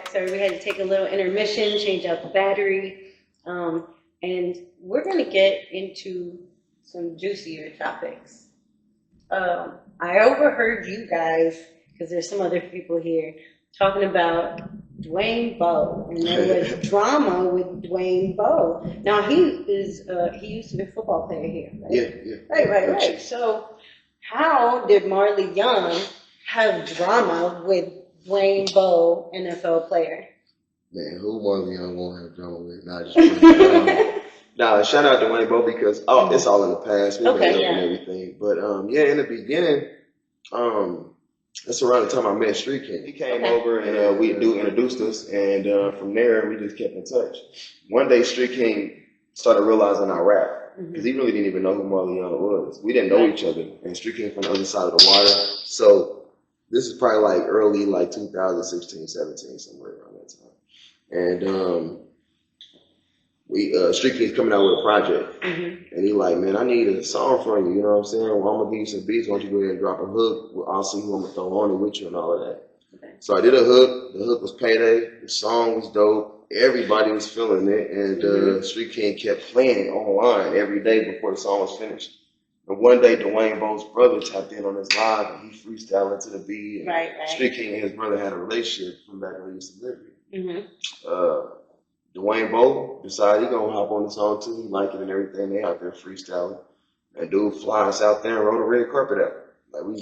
sorry, we had to take a little intermission, change out the battery, and we're going to get into some juicier topics. I overheard you guys, because there's some other people here, talking about Dwayne Bowe, and there was drama with Dwayne Bowe. Now he used to be a football player here, right? Yeah. Right. So how did Marley Young have drama with Dwayne Bowe, NFL player? Man, who Marley Young won't have drama with? Nah, just kidding. Nah, shout out to Dwayne Bowe because it's all in the past. We made up and everything. But in the beginning, that's around the time I met Street King. He came over and we introduced us, and from there we just kept in touch. One day Street King started realizing I rap because he really didn't even know who Marley Young was. We didn't know each other, and Street King from the other side of the water. So this is probably like early 2016, 17, somewhere around that time. And Street King's coming out with a project, and he like, man, I need a song from you. You know what I'm saying? Well, I'm gonna give you some beats. Why don't you go ahead and drop a hook? Well, I'll see who I'm gonna throw on it with you and all of that. So I did a hook. The hook was Payday. The song was dope. Everybody was feeling it, and Street King kept playing it online every day before the song was finished. And one day, Dwayne Bowe's brother tapped in on his live, and he freestyled to the beat. And Street King and his brother had a relationship from back when he used to live here. Dwayne Bowe decided he gonna hop on the song too. He liked it and everything. They out there freestyling. That dude flies out there and roll the red carpet out. Like we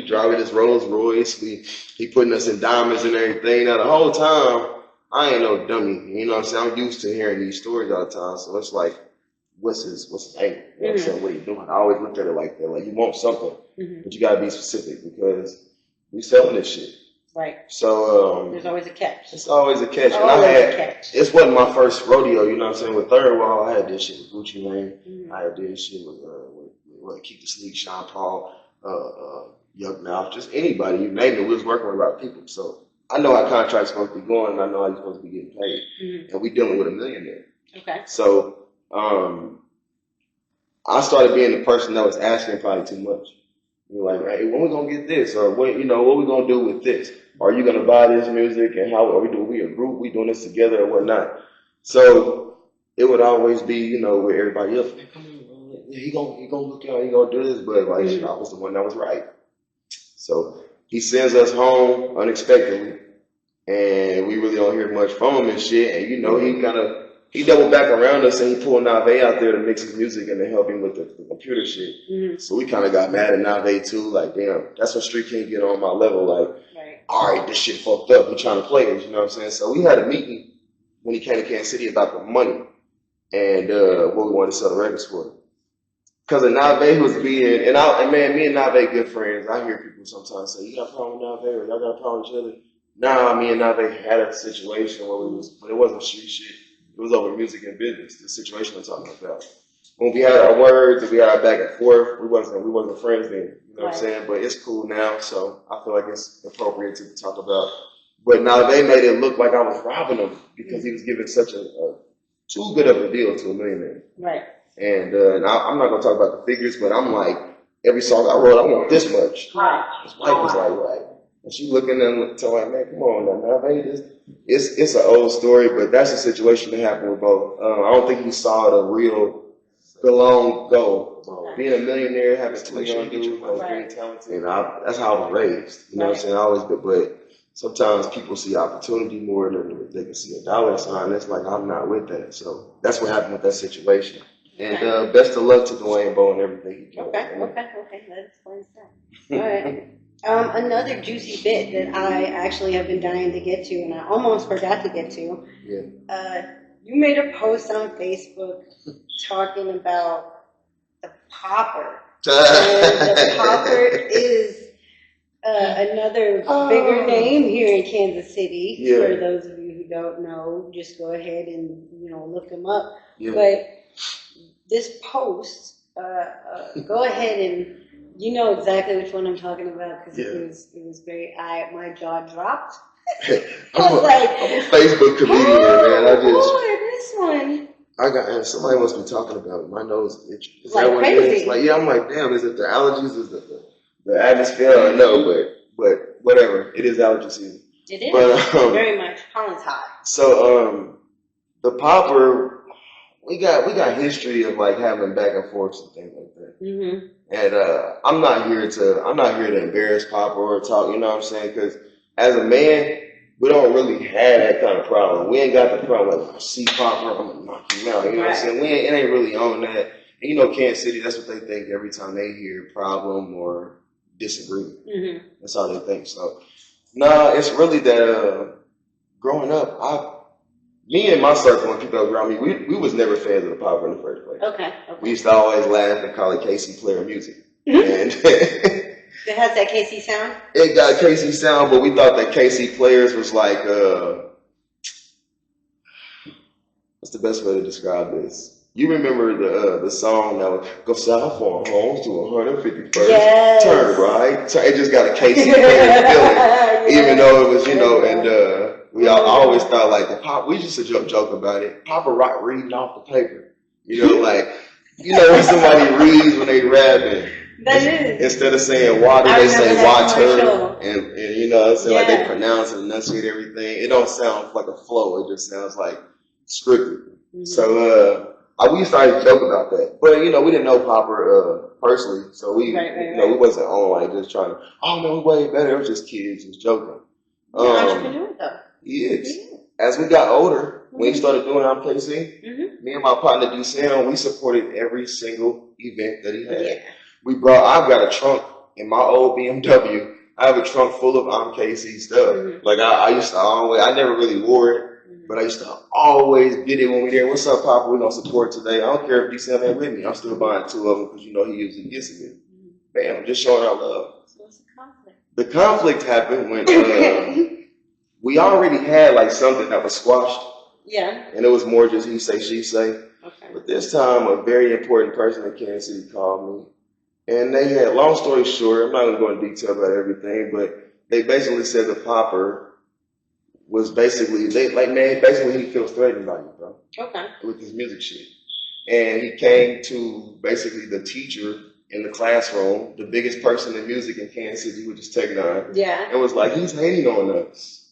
driving this Rolls Royce. He putting us in diamonds and everything. Now the whole time I ain't no dummy. You know what I'm saying? I'm used to hearing these stories all the time. So it's like, what's his angle? You know what I'm saying? What are you doing? I always looked at it like that. Like you want something, but you gotta be specific because we selling this shit. Right. So there's always a catch. It's always a catch. This wasn't my first rodeo, you know what I'm saying? With Third Wall, I had this shit with Gucci Mane. I had this shit with Keep the Sneak, Sean Paul, Young Mouth, just anybody, you name it. We was working with a lot of people. So I know how contract's supposed to be going, and I know how you're supposed to be getting paid. And we dealing with a millionaire. Okay. So I started being the person that was asking probably too much. You're like, hey, when we gonna get this? Or what we gonna do with this? Are you gonna buy this music? And how are we doing? We a group, we doing this together or whatnot. So it would always be, with everybody else, man, come on, he gonna look out, he gonna do this, but like I was the one that was right. So he sends us home unexpectedly, and we really don't hear much from him and shit. And he doubled back around us and he pulled Nave out there to mix his music and to help him with the computer shit. So we kind of got mad at Nave too. Like, damn, that's when Street King get on my level. Like, all right, this shit fucked up. He trying to play us, you know what I'm saying? So we had a meeting when he came to Kansas City about the money and what we wanted to sell the records for. Because of Nave was being, and me and Nave good friends. I hear people sometimes say, you got a problem with Nave or y'all got a problem with each other? Nah, me and Nave had a situation where but it wasn't street shit. It was over music and business, the situation I'm talking about. When we had our words and we had our back and forth, we wasn't friends then. You know what I'm saying? But it's cool now, so I feel like it's appropriate to talk about. But now they made it look like I was robbing him because he was giving such a too good of a deal to a millionaire. Right. And I'm not gonna talk about the figures, but I'm like, every song I wrote, I want this much. Right. His wife was like, right. And she looking and telling like, man, come on now, it's an old story, but that's the situation that happened with both. I don't think he saw the real long goal. Being a millionaire, having two young dudes, being talented, and that's how I was raised. You know what I'm saying? I always been, but sometimes people see opportunity more than they can see a dollar sign. It's like I'm not with that. So that's what happened with that situation. And best of luck to Dwayne Bowe and everything he does. Okay. That explains that. All right. Another juicy bit that I actually have been dying to get to, and I almost forgot to get to. Yeah. You made a post on Facebook talking about the popper. And the popper is another bigger name here in Kansas City. Yeah. For those of you who don't know, just go ahead and look them up. Yeah. But this post, go ahead and. You know exactly which one I'm talking about because it was very. My jaw dropped. I'm a Facebook comedian, man. This one. And somebody must be talking about it. My nose itches. Is like that what crazy. It is? Like, yeah, I'm like, damn. Is it the allergies? Is it the atmosphere? I don't know, but whatever. It is allergy season. It is. But very much. Pollen's hot. So the popper, we got history of like having back and forths and things like that. Mm-hmm. And I'm not here to embarrass popper or talk. You know what I'm saying? Because as a man, we don't really have that kind of problem. We ain't got the problem like, I see popper, I'm gonna knock him out. You know what I'm saying? It ain't really on that. And you know, Kansas City, that's what they think every time they hear problem or disagreement. Mm-hmm. That's all they think. So, nah, it's really that growing up, me and my circle when people around me, we was never fans of the popper in the first place. Okay. We used to always laugh and call it KC player music. And it has that KC sound? It got KC sound, but we thought that KC players was like, what's the best way to describe this? You remember the song that was go south on Holmes to 151st, yes. Turn right. It just got a KC player feeling, even though it was, you know, and we always thought like the pop. We used to joke about it. Popper rock reading off the paper, you know, like you know when somebody reads when they rapping. That is. Instead of saying water, they say water, and you know, it's like they pronounce and enunciate everything. It don't sound like a flow. It just sounds like scripted. Mm-hmm. So we started to joke about that, but you know, we didn't know Popper personally, so we you know we wasn't on like just trying to. Oh no, way better. It was just kids, just joking. Entrepreneur though. He is. Yeah. As we got older, when he started doing MKC, me and my partner Dusan, we supported every single event that he had. Yeah. I've got a trunk in my old BMW. I have a trunk full of MKC stuff. Mm-hmm. Like I used to always, I never really wore it, but I used to always get it when we there. What's up, Papa? We gonna support today. I don't care if Dusan ain't with me. I'm still buying 2 of them because you know he usually gets it. Bam, just showing our love. So what's the conflict? The conflict happened when we already had like something that was squashed. Yeah. And it was more just he say, she say. Okay. But this time, a very important person in Kansas City called me. And they had, long story short, I'm not going to go into detail about everything, but they basically said the popper was basically, basically he feels threatened by you, bro. Okay. With his music shit. And he came to basically the teacher in the classroom, the biggest person in music in Kansas City, which is Tech9. Yeah. And was like, he's hating on us.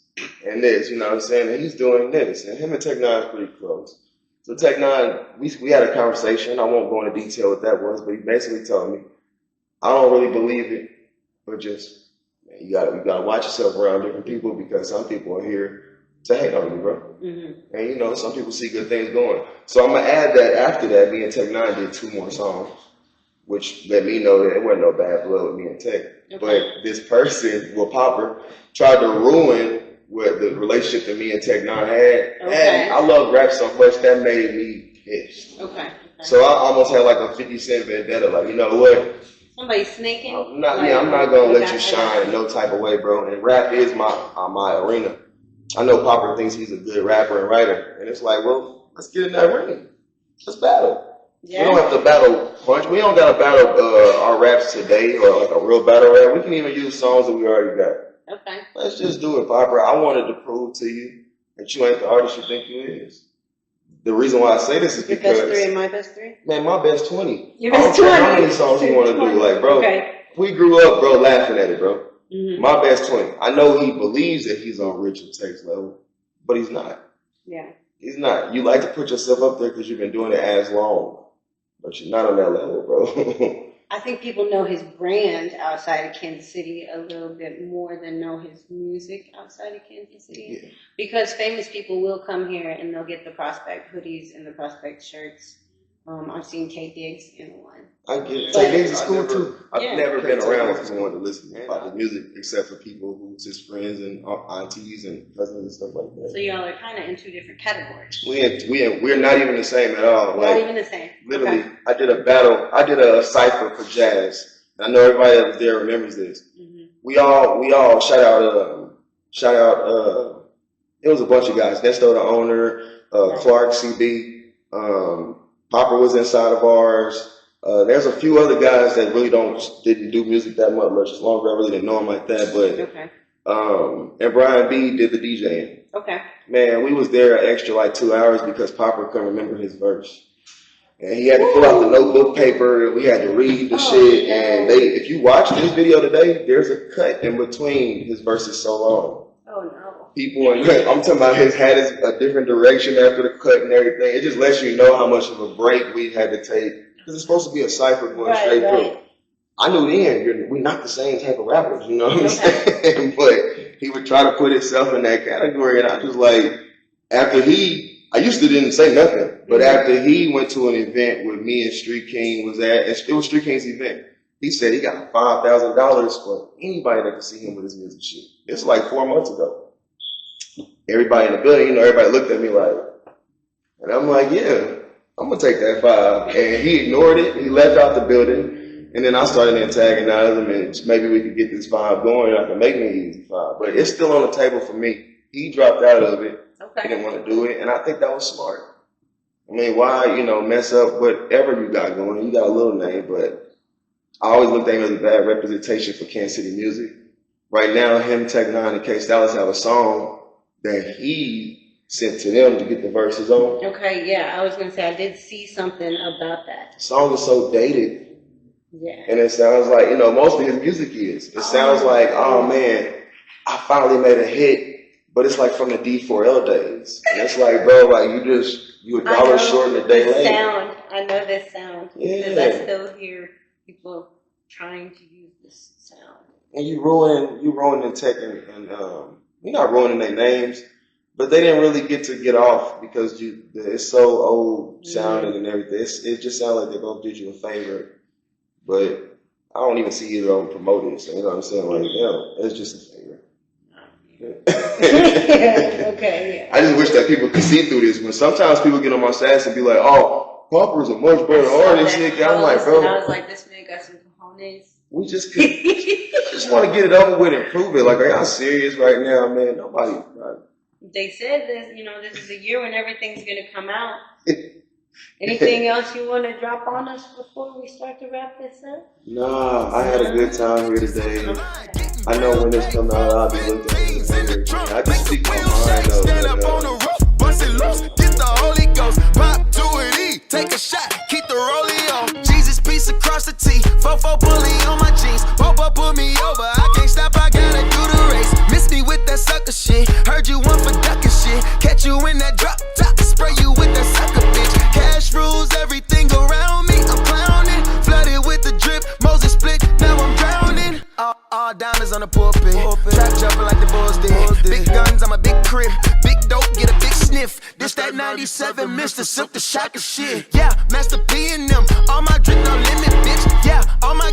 And this, you know what I'm saying? And he's doing this. And him and Tech9 is pretty close. So Tech9, we had a conversation. I won't go into detail what that was, but he basically told me, I don't really believe it, but just man, you gotta watch yourself around different people because some people are here to hate on you, bro. Mm-hmm. And you know, some people see good things going. So I'm gonna add that after that, me and Tech9 did 2 more songs, which let me know that it wasn't no bad blood with me and Tech. Okay. But this person, Popper, tried to ruin what the relationship that me and Tech9 had. Okay. And I love rap so much that made me pissed. Okay. So I almost had like a 50 Cent vendetta, like, you know what? Somebody snaking? I'm not gonna let you shine in no type of way, bro. And rap is my arena. I know Popper thinks he's a good rapper and writer, and it's like, well, let's get in that ring. Let's battle. Yeah. We don't have to battle punch. We don't gotta battle our raps today or like a real battle rap. We can even use songs that we already got. Okay. Let's just do it, Popper. I wanted to prove to you that you ain't the artist you think you is. The reason why I say this is because your best 3 and my best 3? Man, my best 20. Your best 20? How many songs you want to do? Like, bro, we grew up, bro, laughing at it, bro. Mm-hmm. My best 20. I know he believes that he's on Richard Take's level, but he's not. Yeah. He's not. You like to put yourself up there because you've been doing it as long, but you're not on that level, bro. I think people know his brand outside of Kansas City a little bit more than know his music outside of Kansas City. Yeah. Because famous people will come here and they'll get the Prospect hoodies and the Prospect shirts. I've seen K Diggs in one. I get it. K Diggs is cool too. I've never been around with someone to listen about his music except for people who's his friends and aunties and cousins and stuff like that. So y'all are kind of in 2 different categories. We're not even the same at all. Not even the same. Literally, okay. I did a cypher for Jazz. I know everybody that was there remembers this. Mm-hmm. We all shout out. It was a bunch of guys. Nesto, the owner, Clark, CB. Popper was inside of ours. There's a few other guys that really didn't do music that much longer. I really didn't know him like that, but and Brian B did the DJing. Okay. Man, we was there an extra like 2 hours because Popper couldn't remember his verse. And he had to fill out the notebook paper, and we had to read the shit. And if you watch this video today, there's a cut in between his verses so long. Oh no. people, and I'm talking about his had a different direction after the cut and everything. It just lets you know how much of a break we had to take because it's supposed to be a cipher going straight through. I knew then we're not the same type of rappers, you know what I'm saying? But he would try to put himself in that category, and I just like after I used to didn't say nothing, but after he went to an event where me and Street King was at, it was Street King's event. He said he got $5,000 for anybody that could see him with his music shit. It's like 4 months ago. Everybody in the building, you know, everybody looked at me like, and I'm like, yeah, I'm gonna take that 5. And he ignored it. He left out the building, and then I started to antagonize him, and maybe we could get this 5 going, and I can make me easy 5. But it's still on the table for me. He dropped out of it. He didn't want to do it, and I think that was smart. I mean, why, you know, mess up whatever you got going? You got a little name, but I always looked at him as a bad representation for Kansas City music. Right now, him, Tech Nine, and K Styles have a song that he sent to them to get the verses on. Okay, yeah, I was gonna say I did see something about that. The song is so dated. Yeah. And it sounds like, you know, most of his music is. It sounds like, oh man, I finally made a hit. But it's like from the D4L days. And it's like, bro, like you $1 short and a day late. I know this sound. Yeah. Because I still hear people trying to use this sound. And you ruining Tech and you're not ruining their names, but they didn't really get off because it's so old sounding and everything. It just sounds like they both did you a favor. But I don't even see either of them promoting, so you know what I'm saying? Like, it's just a favor. Okay, yeah. I just wish that people could see through this. When sometimes people get on my ass and be like, "Oh, Popper's a much better artist." I'm like, bro. And I was like, this man got some cojones. We just want to get it over with and prove it. Like, are y'all serious right now, man? Nobody. Right? They said this. You know, this is the year when everything's gonna come out. Anything else you want to drop on us before we start to wrap this up? Nah, I had a good time here today. I know when this comes out, I'll be looking at it later. I just speak my mind though. Stand up on the roof, bust it loose, get the Holy Ghost, pop to it, E, take a shot, keep the rollie on. Jesus piece across the T, 4-4 bully on my jeans. Bobo put me over, I can't stop, I gotta do the race. Miss me with that sucker shit, heard you one for ducking shit. Catch you in that drop top, spray you with that sucker bitch. Cash rules everything around me, I'm clowning. Flooded with the drip, Moses split, now I'm drowning. All diamonds on the pulpit. Trap jumping like the Bulls did. Big guns, I'm a big crib. Big dope, get a big sniff. This that 97 Mr. Silk the shocker shit. Yeah, Master P and them. All my drink no limit, bitch. Yeah, all my